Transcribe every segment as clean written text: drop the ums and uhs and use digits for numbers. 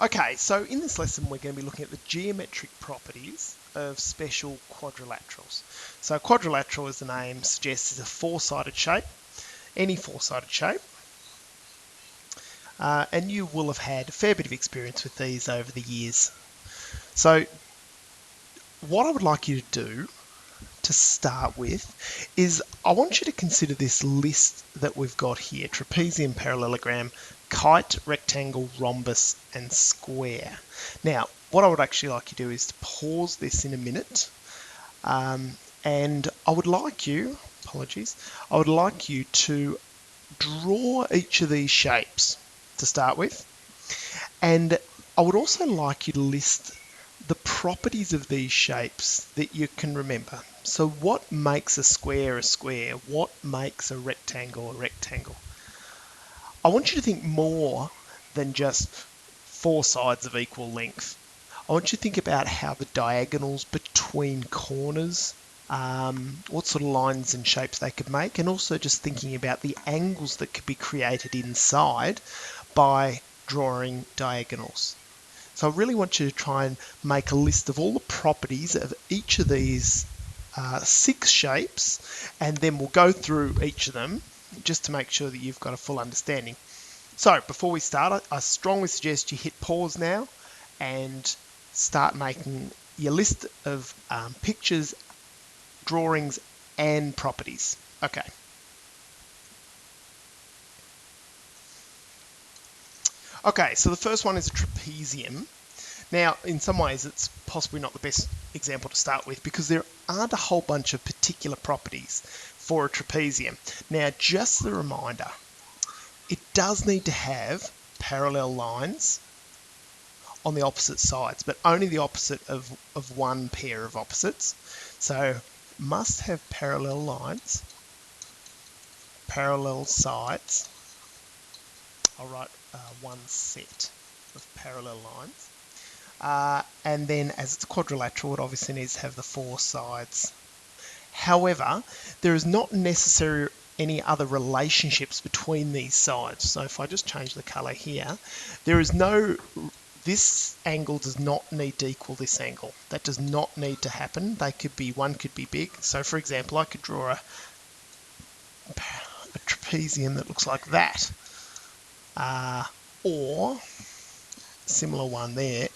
Okay, so in this lesson we're going to be looking at the geometric properties of special quadrilaterals. So a quadrilateral, as the name suggests, is a four-sided shape, any four-sided shape, and you will have had a fair bit of experience with these over the years. So what I would like you to do to start with is I want you to consider this list that we've got here: trapezium, parallelogram, kite, rectangle, rhombus, and square. Now, what I would actually like you to do is to pause this in a minute, and I would like you, I would like you to draw each of these shapes to start with, and I would also like you to list the properties of these shapes that you can remember. So what makes a square a square? What makes a rectangle a rectangle? I want you to think more than just four sides of equal length. I want you to think about how the diagonals between corners, what sort of lines and shapes they could make, and also just thinking about the angles that could be created inside by drawing diagonals. So I really want you to try and make a list of all the properties of each of these 6 shapes, and then we'll go through each of them just to make sure that you've got a full understanding. So before we start, I strongly suggest you hit pause now and start making your list of pictures, drawings, and properties. Okay. Okay, so the first one is a trapezium. Now, in some ways, it's possibly not the best example to start with because there aren't a whole bunch of particular properties for a trapezium. Now, just a reminder, it does need to have parallel lines on the opposite sides, but only the opposite of one pair of opposites. So, must have parallel lines, parallel sides. I'll write one set of parallel lines. And then as it's quadrilateral, it obviously needs to have the 4 sides. However, there is not necessarily any other relationships between these sides. So if I just change the color here, there is no, this angle does not need to equal this angle. That does not need to happen. They could be, one could be big. So for example, I could draw a trapezium that looks like that, or similar one there,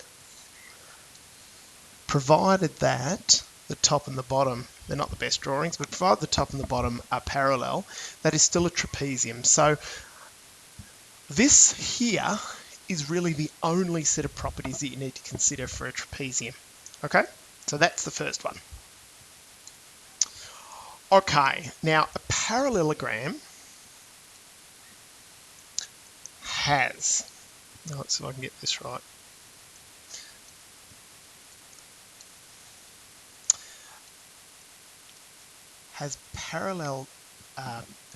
provided that the top and the bottom, they're not the best drawings, but provided the top and the bottom are parallel, that is still a trapezium. So this here is really the only set of properties that you need to consider for a trapezium. Okay, so that's the first one. Okay, now a parallelogram has, let's see if I can get this right. Has parallel,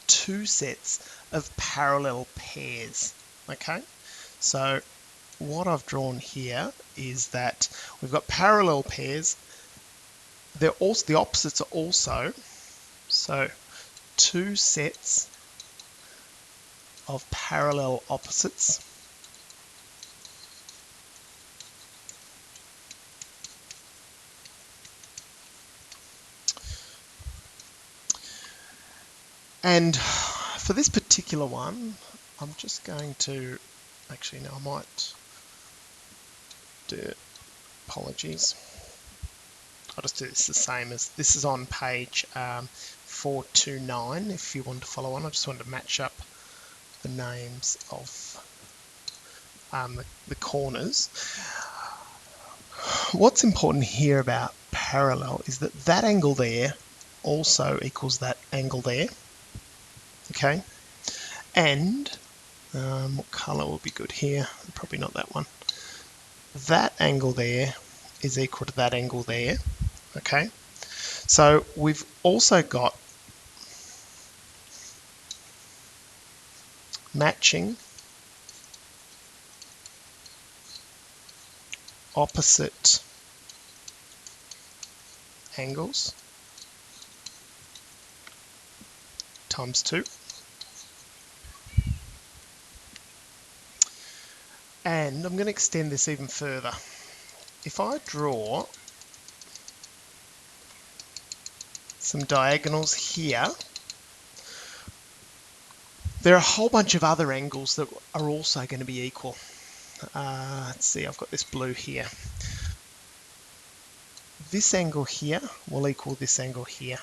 2 sets of parallel pairs. Okay, so what I've drawn here is that we've got parallel pairs. They're also, the opposites are also, so 2 sets of parallel opposites. And for this particular one, I'm just going to, actually no, I might do, apologies. I'll just do this the same as, this is on page 429 if you want to follow on. I just wanted to match up the names of the corners. What's important here about parallel is that that angle there also equals that angle there. Okay, and what color will be good here? Probably not that one. That angle there is equal to that angle there. Okay, so we've also got matching opposite angles times 2. And I'm going to extend this even further. If I draw some diagonals here, there are a whole bunch of other angles that are also going to be equal. Let's see, I've got this blue here. This angle here will equal this angle here.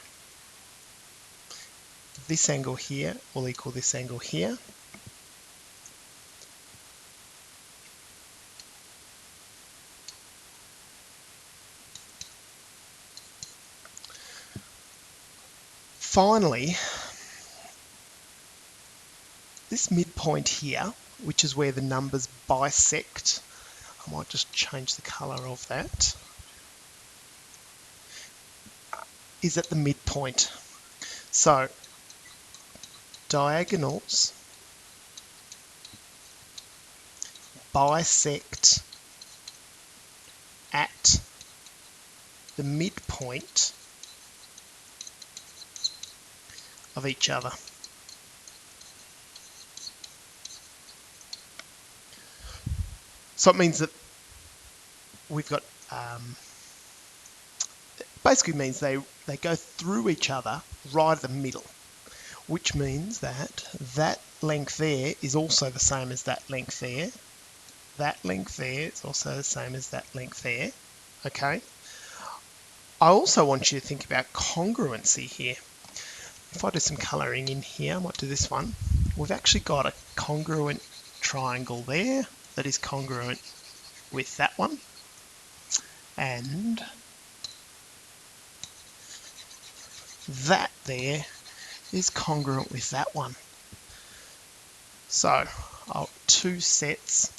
This angle here will equal this angle here. Finally, this midpoint here, which is where the numbers bisect, I might just change the color of that, is at the midpoint. So diagonals bisect at the midpoint of each other. So it means that we've got, basically means they go through each other right at the middle, which means that that length there is also the same as that length there. That length there is also the same as that length there, okay? I also want you to think about congruency here. If I do some colouring in here, I might do this one. We've actually got a congruent triangle there that is congruent with that one. And that there is congruent with that one. So, two sets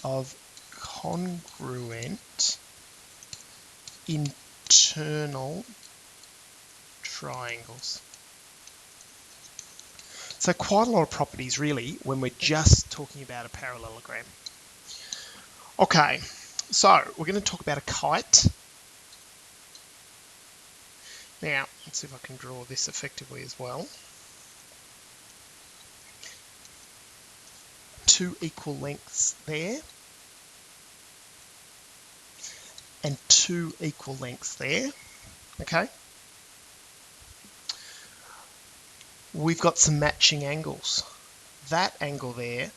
of congruent internal triangles. So quite a lot of properties really when we're just talking about a parallelogram. Okay, so we're going to talk about a kite. Now, let's see if I can draw this effectively as well. Two equal lengths there. And two equal lengths there, okay? We've got some matching angles. That angle there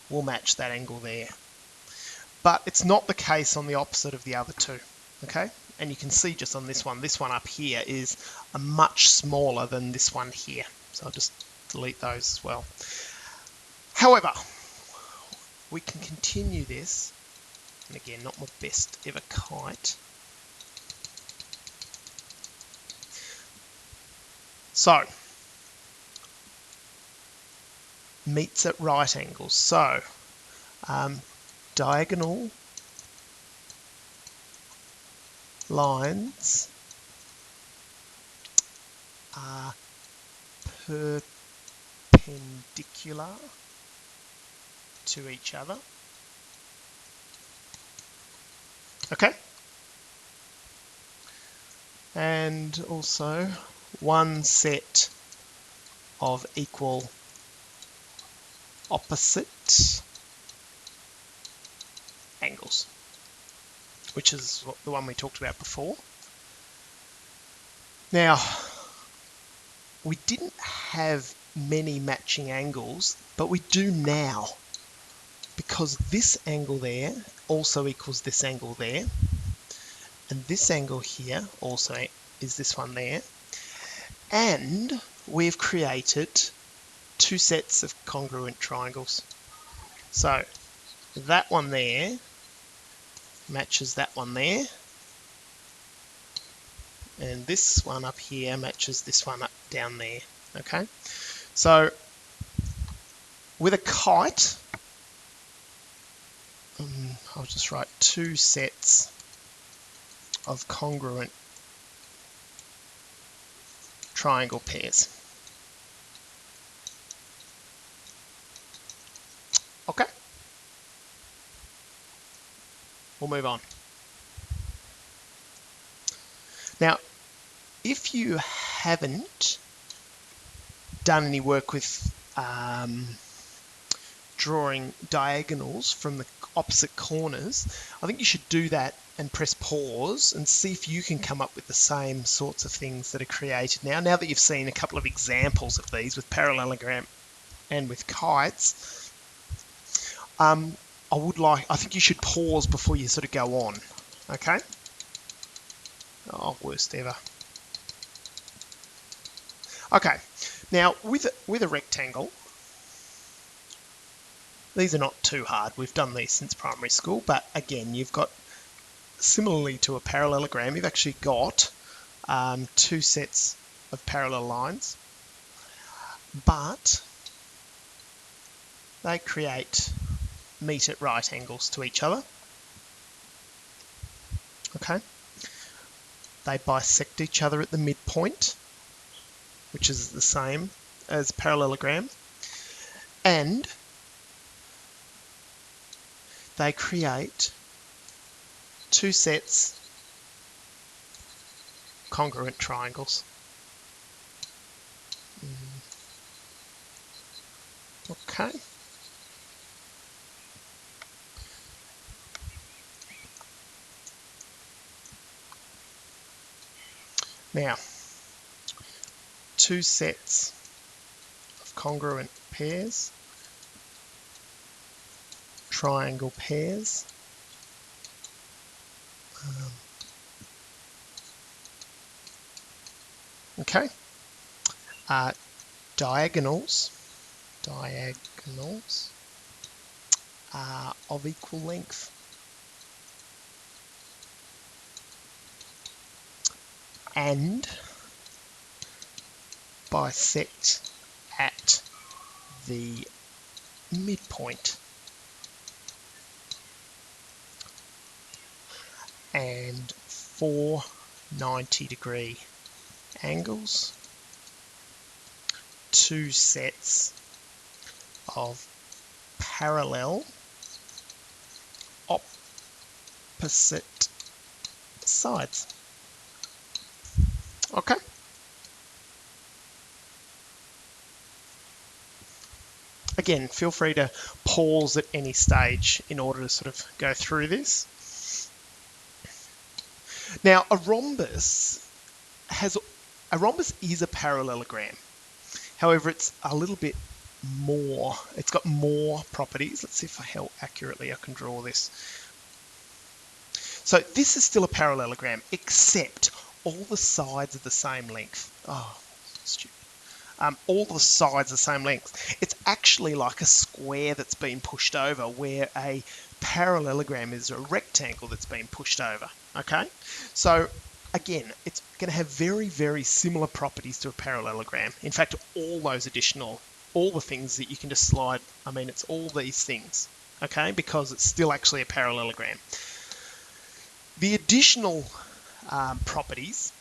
will match that angle there. But it's not the case on the opposite of the other two, okay? And you can see just on this one up here is a much smaller than this one here. So I'll just delete those as well. However, we can continue this, and again, not my best ever kite. So, meets at right angles. So, diagonal lines are perpendicular to each other. Okay? And also one set of equal opposite angles, which is the one we talked about before. Now, we didn't have many matching angles, but we do now, because this angle there also equals this angle there, and this angle here also is this one there, and we've created two sets of congruent triangles. So that one there matches that one there, and this one up here matches this one up down there. Okay, so with a kite, I'll just write two sets of congruent triangle pairs. Okay, we'll move on. Now, if you haven't done any work with drawing diagonals from the opposite corners, I think you should do that and press pause and see if you can come up with the same sorts of things that are created now. Now that you've seen a couple of examples of these with parallelogram and with kites, I think you should pause before you sort of go on. Okay? Oh, worst ever. Okay, now with a rectangle, these are not too hard. We've done these since primary school, but again, you've got, similarly to a parallelogram, you've actually got two sets of parallel lines, but they meet at right angles to each other. Okay, they bisect each other at the midpoint, which is the same as parallelogram, and they create two sets of congruent triangles. Okay. Now, two sets of congruent pairs, triangle pairs. Okay. Diagonals are of equal length. And bisect at the midpoint. And four 90-degree angles, two sets of parallel opposite sides. Okay. Again, feel free to pause at any stage in order to sort of go through this. Now, a rhombus is a parallelogram. However, it's a little bit more, it's got more properties. Let's see how accurately I can draw this. So this is still a parallelogram, except all the sides are the same length. Oh, stupid. All the sides are the same length. It's actually like a square that's been pushed over, where a parallelogram is a rectangle that's been pushed over. Okay, so again, it's going to have very, very similar properties to a parallelogram. In fact, all the things that you can just slide, it's all these things, okay, because it's still actually a parallelogram. The additional properties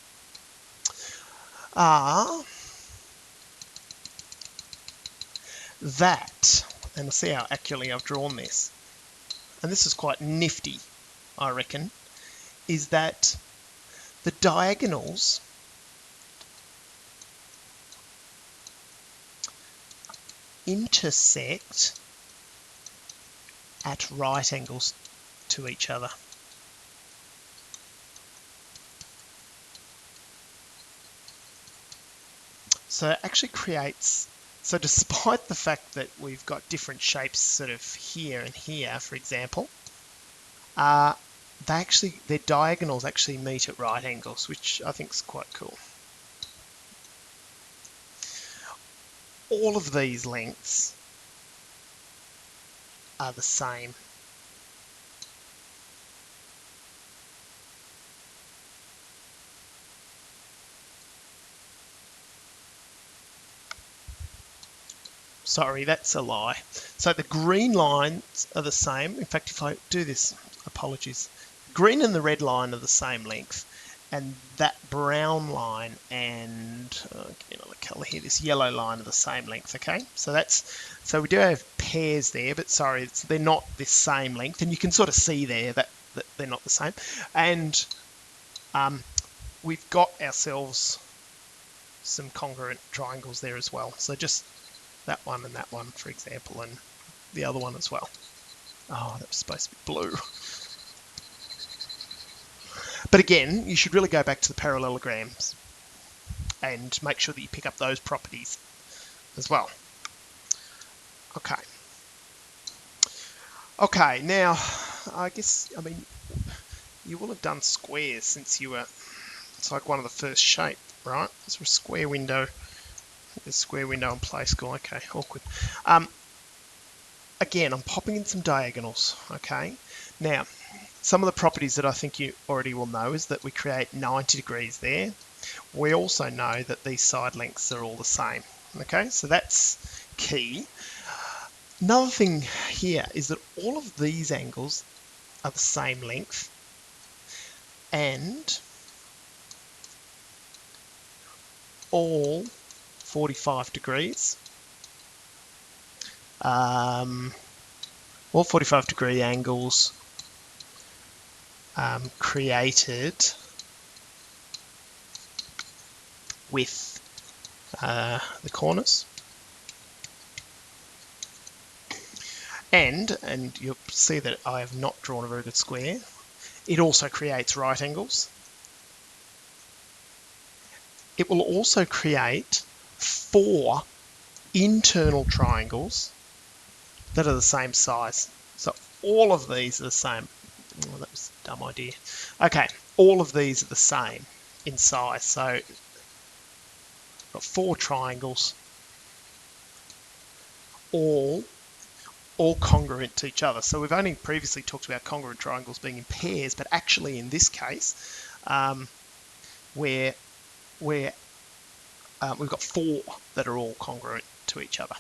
are that, and we'll see how accurately I've drawn this, and this is quite nifty, I reckon, is that the diagonals intersect at right angles to each other. So it actually creates, so despite the fact that we've got different shapes sort of here and here, for example, their diagonals actually meet at right angles, which I think is quite cool. All of these lengths are the same. Sorry, that's a lie. So the green lines are the same. In fact, if I do this, apologies. Green and the red line are the same length. And that brown line and another color here, this yellow line are the same length, okay? So we do have pairs there, but sorry, they're not the same length. And you can sort of see there that they're not the same. And we've got ourselves some congruent triangles there as well. So just that one and that one, for example, and the other one as well. Oh, that was supposed to be blue. But again, you should really go back to the parallelograms and make sure that you pick up those properties as well. Okay. Okay, now, I mean, you will have done squares since you were, it's like one of the first shape, right? So a square window, a square window in play school. Okay, awkward. Again, I'm popping in some diagonals, okay? Now, some of the properties that I think you already will know is that we create 90 degrees there. We also know that these side lengths are all the same, okay? So that's key. Another thing here is that all of these angles are the same length and all 45 degrees. All 45 degree angles created with the corners. And you'll see that I have not drawn a very good square. It also creates right angles. It will also create 4 internal triangles that are the same size. So all of these are the same. Oh, that was a dumb idea. Okay, all of these are the same in size. So I've got 4 triangles, all congruent to each other. So we've only previously talked about congruent triangles being in pairs, but actually in this case, where we've got 4 that are all congruent to each other.